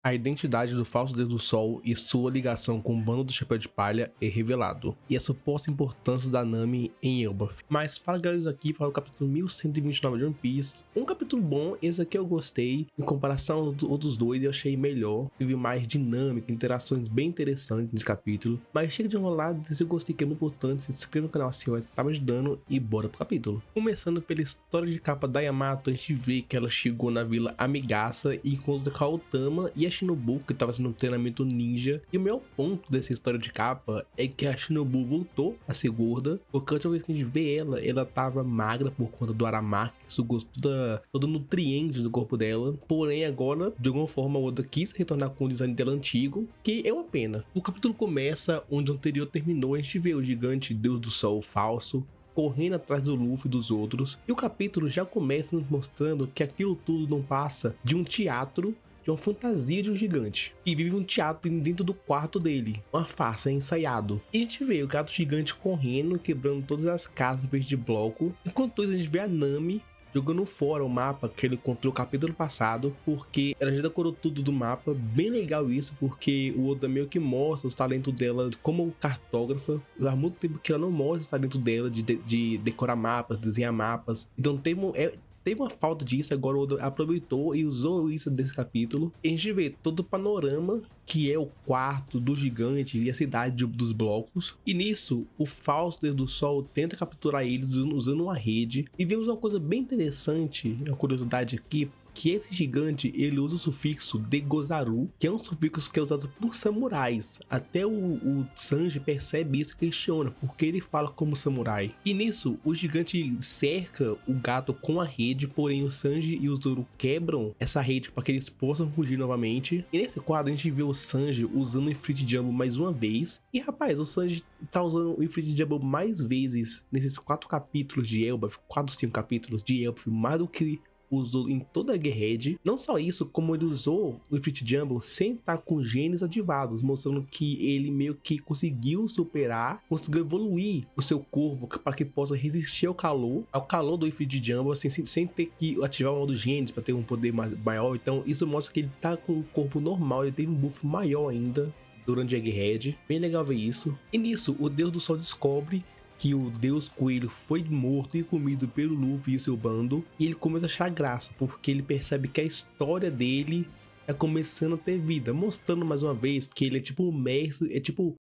A identidade do falso Deus do Sol e sua ligação com o bando do Chapéu de Palha é revelado, e a suposta importância da Nami em Elbaf. Mas fala galera, aqui para o capítulo 1129 de One Piece, um capítulo bom, esse aqui eu gostei, em comparação aos outros dois eu achei melhor, teve mais dinâmica, interações bem interessantes nesse capítulo, mas chega de enrolar, se eu gostei que é muito importante, se inscreva no canal se vai estar me ajudando e bora pro capítulo. Começando pela história de capa da Yamato, a gente vê que ela chegou na vila Amigaça e encontra com a Otama e a Shinobu, que estava sendo um treinamento ninja. E o melhor ponto dessa história de capa é que a Shinobu voltou a ser gorda, porque a última vez que a gente vê ela tava magra por conta do Aramaki, que sugou todo nutriente do corpo dela. Porém, agora, de alguma forma, a Oda quis retornar com o design dela antigo, que é uma pena. O capítulo começa onde o anterior terminou, a gente vê o gigante Deus do Sol falso correndo atrás do Luffy e dos outros, e o capítulo já começa nos mostrando que aquilo tudo não passa de um teatro, de uma fantasia de um gigante que vive um teatro dentro do quarto dele, uma farsa, ensaiado. E a gente vê o gato gigante correndo, quebrando todas as casas em vez de bloco, enquanto isso a gente vê a Nami jogando fora o mapa que ele encontrou no capítulo passado, porque ela já decorou tudo do mapa. Bem legal isso, porque o Oda meio que mostra os talentos dela como cartógrafa. Há muito tempo que ela não mostra os talentos dela de decorar mapas, desenhar mapas. Então teve uma falta disso, agora o Oda aproveitou e usou isso desse capítulo. E a gente vê todo o panorama que é o quarto do gigante e a cidade dos blocos. E nisso, o falso Deus do Sol tenta capturar eles usando uma rede. E vemos uma coisa bem interessante, uma curiosidade aqui, que esse gigante, ele usa o sufixo de Gozaru, que é um sufixo que é usado por samurais. Até o Sanji percebe isso e questiona, porque ele fala como samurai. E nisso, o gigante cerca o gato com a rede, porém o Sanji e o Zoro quebram essa rede para que eles possam fugir novamente. E nesse quadro a gente vê o Sanji usando o Ifrit Jumbo mais uma vez. E rapaz, o Sanji tá usando o Ifrit Jumbo mais vezes nesses 4 capítulos de Elbaf, 5 capítulos de Elbaf, mais do que usou em toda a Gearhead. Não só isso, como ele usou o Ifrit Jumbo sem estar com genes ativados, mostrando que ele meio que conseguiu superar, conseguiu evoluir o seu corpo para que possa resistir ao calor do Ifrit Jumbo, assim, sem ter que ativar o modo genes para ter um poder maior. Então isso mostra que ele tá com um corpo normal, ele teve um buff maior ainda durante a Gearhead. Bem legal ver isso. E nisso, o Deus do Sol descobre que o Deus Coelho foi morto e comido pelo Luffy e o seu bando, e ele começa a achar graça, porque ele percebe que a história dele tá começando a ter vida, mostrando mais uma vez que ele é tipo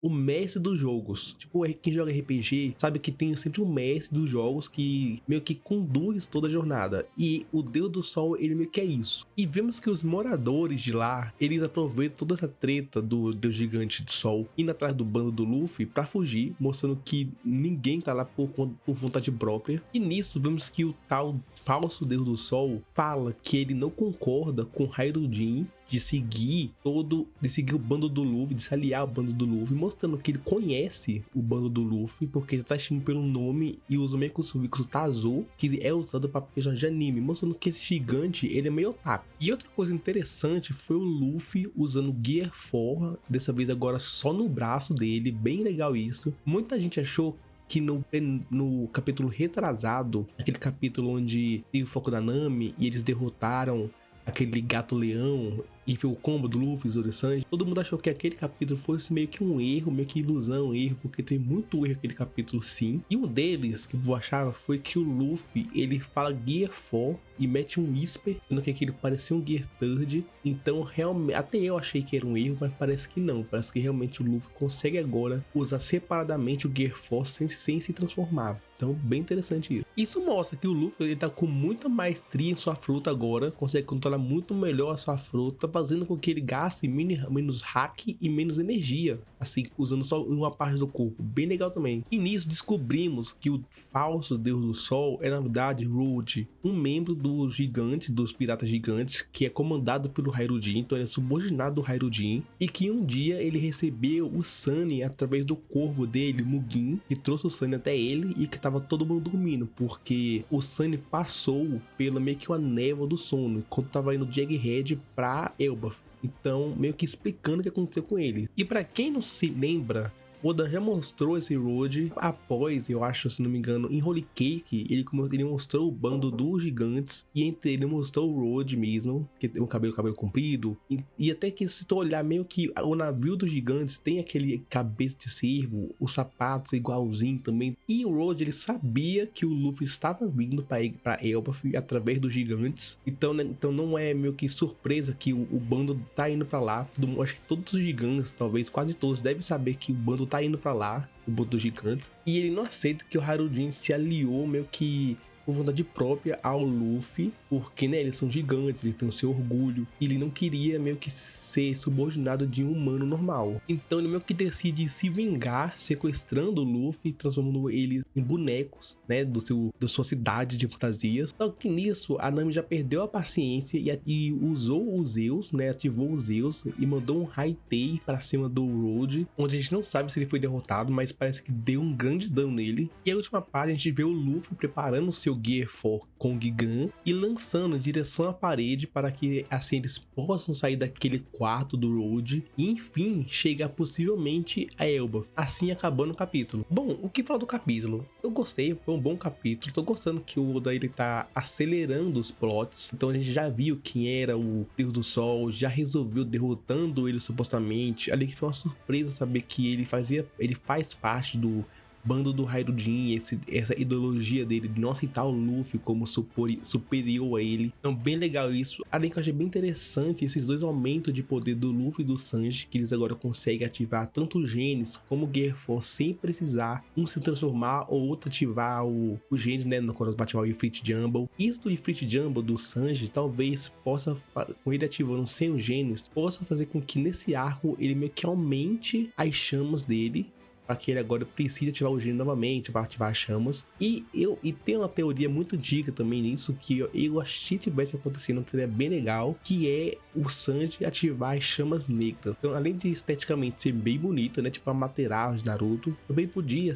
o mestre dos jogos. Tipo, quem joga RPG sabe que tem sempre um mestre dos jogos que meio que conduz toda a jornada, e o Deus do Sol, ele meio que é isso. E vemos que os moradores de lá, eles aproveitam toda essa treta do Deus Gigante do Sol indo atrás do bando do Luffy pra fugir, mostrando que ninguém tá lá por vontade própria. E nisso vemos que o tal falso Deus do Sol fala que ele não concorda com Hyruujin de seguir o bando do Luffy, de se aliar ao bando do Luffy, mostrando que ele conhece o bando do Luffy, porque ele tá chamando pelo nome e usa meio que o sufixo Tazo, que é usado para personagem de anime, mostrando que esse gigante, ele é meio otaku. E outra coisa interessante foi o Luffy usando Gear 4, dessa vez agora só no braço dele, bem legal isso. Muita gente achou que no capítulo retrasado, aquele capítulo onde tem o foco da Nami e eles derrotaram aquele gato-leão e foi o combo do Luffy e Zoro e Sanji, todo mundo achou que aquele capítulo fosse meio que um erro, meio que ilusão, erro, porque tem muito erro naquele capítulo sim. E um deles que eu achava foi que o Luffy, ele fala Gear 4 e mete um Whisper, sendo que aquele parecia um Gear 3. Então realmente, até eu achei que era um erro, mas parece que não, parece que realmente o Luffy consegue agora usar separadamente o Gear 4 sem se transformar. Então bem interessante isso. Isso mostra que o Luffy, ele tá com muita maestria em sua fruta agora, consegue controlar muito melhor a sua fruta, fazendo com que ele gaste menos hack e menos energia, assim, usando só uma parte do corpo. Bem legal também. E nisso descobrimos que o falso Deus do Sol é na verdade Rude, um membro dos gigantes, dos piratas gigantes, que é comandado pelo Hyruujin, então ele é subordinado do Hyruujin, e que um dia ele recebeu o Sunny através do corvo dele, Mugen, que trouxe o Sunny até ele e que tava todo mundo dormindo, porque o Sunny passou pela meio que uma névoa do sono, enquanto tava indo de Egghead pra Elbaf. Então, meio que explicando o que aconteceu com ele. E pra quem não se lembra Oda já mostrou esse Road após, eu acho, se não me engano, em Holy Cake, ele mostrou o bando dos gigantes, e entre ele mostrou o Road mesmo, que tem o cabelo comprido, e até que se tu olhar meio que o navio dos gigantes tem aquele cabeça de cervo, os sapatos igualzinho também, e o Road ele sabia que o Luffy estava vindo para Elbaf através dos gigantes, então não é meio que surpresa que o bando tá indo para lá. Acho que todos os gigantes, talvez quase todos, devem saber que o bando tá indo para lá, o bando dos gigantes, e ele não aceita que o Harudin se aliou meio que por vontade própria ao Luffy, porque, né, eles são gigantes, eles têm o seu orgulho, e ele não queria meio que ser subordinado de um humano normal. Então ele meio que decide se vingar, sequestrando o Luffy, transformando eles em bonecos, né, da sua cidade de fantasias. Só que nisso, a Nami já perdeu a paciência e usou os Zeus, né, ativou os Zeus e mandou um Haitei pra cima do Road, onde a gente não sabe se ele foi derrotado, mas parece que deu um grande dano nele. E a última parte a gente vê o Luffy preparando o seu Gear 4 com Gigan e lançando em direção à parede para que assim eles possam sair daquele quarto do Road e enfim chegar possivelmente a Elbaf, assim acabando o capítulo. Bom, o que falar do capítulo? Eu gostei, foi um bom capítulo, tô gostando que o Oda ele tá acelerando os plots, então a gente já viu quem era o Deus do Sol, já resolveu derrotando ele supostamente, ali que foi uma surpresa saber que ele faz parte do bando do Harudin, essa ideologia dele de não aceitar o Luffy como superior a ele. Então bem legal isso. Além que eu achei bem interessante esses dois aumentos de poder do Luffy e do Sanji, que eles agora conseguem ativar tanto os genes como o Gear 4 sem precisar um se transformar ou outro ativar o genes, né, no quando ativar o Ifrit Jumble. Isso do Ifrit Jumble do Sanji talvez possa, com ele ativando sem os genes, possa fazer com que nesse arco ele meio que aumente as chamas dele, para que ele agora precise ativar o gênio novamente para ativar as chamas. E tem uma teoria muito antiga também nisso, que eu achei que tivesse acontecendo, seria bem legal, que é o Sanji ativar as chamas negras. Então, além de esteticamente ser bem bonito, né, tipo a Materaço de Naruto, também podia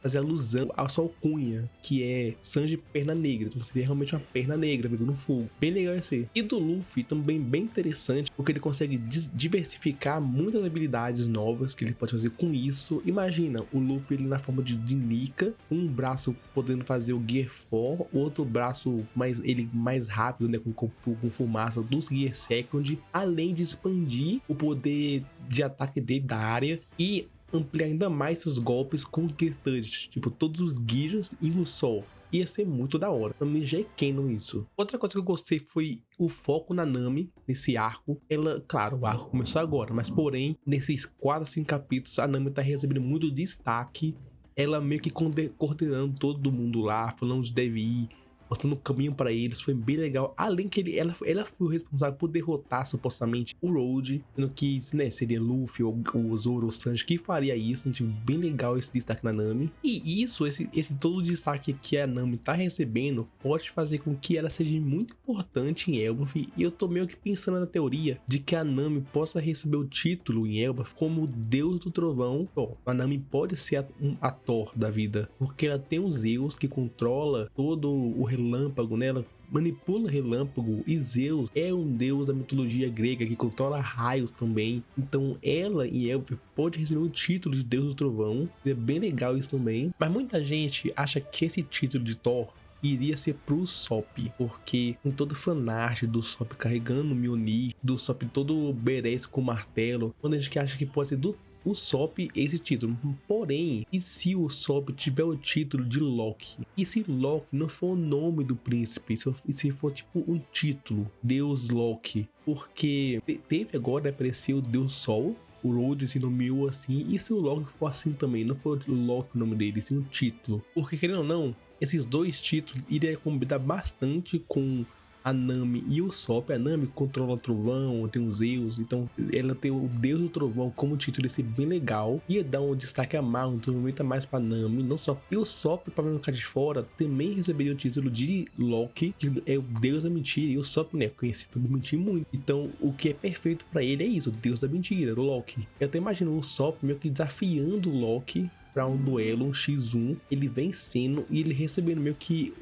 fazer alusão ao sua alcunha, que é Sanji perna negra. Então seria realmente uma perna negra pegando fogo. Bem legal esse. E do Luffy também bem interessante, porque ele consegue diversificar muitas habilidades novas que ele pode fazer com isso. Imagina o Luffy ele na forma de Nika, um braço podendo fazer o Gear 4, outro braço mais rápido, né, com fumaça dos Gear Second, além de expandir o poder de ataque dele da área e ampliar ainda mais seus golpes com o Gear Touch, tipo todos os Gears e o Sol. Ia ser muito da hora. Pra mim já é canon isso. Outra coisa que eu gostei foi o foco na Nami nesse arco. Claro, o arco começou agora, mas porém, nesses 4, 5 capítulos, a Nami tá recebendo muito destaque. Ela meio que coordenando todo mundo lá, falando onde deve ir, botando o caminho pra eles, foi bem legal. Além que ela foi o responsável por derrotar supostamente o Road, sendo que, né, seria Luffy ou o Zoro ou o Sanji que faria isso. Então, bem legal esse destaque na Nami. E isso, esse todo o destaque que a Nami tá recebendo pode fazer com que ela seja muito importante em Elbaf. E eu tô meio que pensando na teoria de que a Nami possa receber o título em Elbaf como Deus do Trovão. Bom, a Nami pode ser a Thor da vida, porque ela tem os Zeus que controla todo o relâmpago, né? Ela manipula relâmpago e Zeus é um deus da mitologia grega que controla raios também. Então ela em Elbaf pode receber o título de Deus do Trovão. É bem legal isso também. Mas muita gente acha que esse título de Thor iria ser pro Sop, porque tem todo fanart do Sop carregando o Mjolnir, do Sop todo berece com o martelo. Quando a gente acha que pode ser do Sop esse título. Porém, e se o Sop tiver o título de Loki? E se Loki não for o nome do príncipe? Se for tipo um título, Deus Loki? Porque teve agora, apareceu o Deus Sol, o Road se nomeou assim. E se o Loki for assim também? Não for Loki o nome dele, sim um título. Porque querendo ou não, esses dois títulos iriam combinar bastante com a Nami e o Sop. A Nami controla o trovão, tem os Zeus, então ela tem o Deus do Trovão como título, ia ser bem legal. Ia dar um destaque a mais, um desenvolvimento a mais pra Nami, não só. E o Sop, pra não ficar de fora, também receberia o título de Loki, que é o Deus da Mentira, e o Sop, né, conhecido por mentir muito. Então, o que é perfeito pra ele é isso, o Deus da Mentira, o Loki. Eu até imagino o Sop meio que desafiando o Loki pra um duelo, um X1, ele vencendo e ele recebendo meio que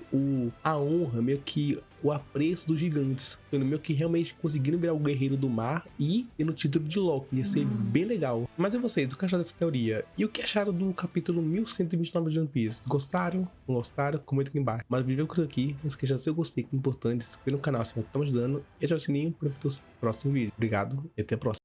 a honra, meio que o apreço dos gigantes, sendo meio que realmente conseguindo virar o guerreiro do mar e tendo o título de Loki. Ia ser bem legal. Mas e vocês, o que acharam dessa teoria? E o que acharam do capítulo 1129 de One Piece? Gostaram? Não gostaram? Comenta aqui embaixo. Mas o vídeo vai aqui, não esqueça de se eu gostei, que é importante, se inscrever no canal se não tá me ajudando, e ativar o sininho para os próximos vídeos. Obrigado e até a próxima.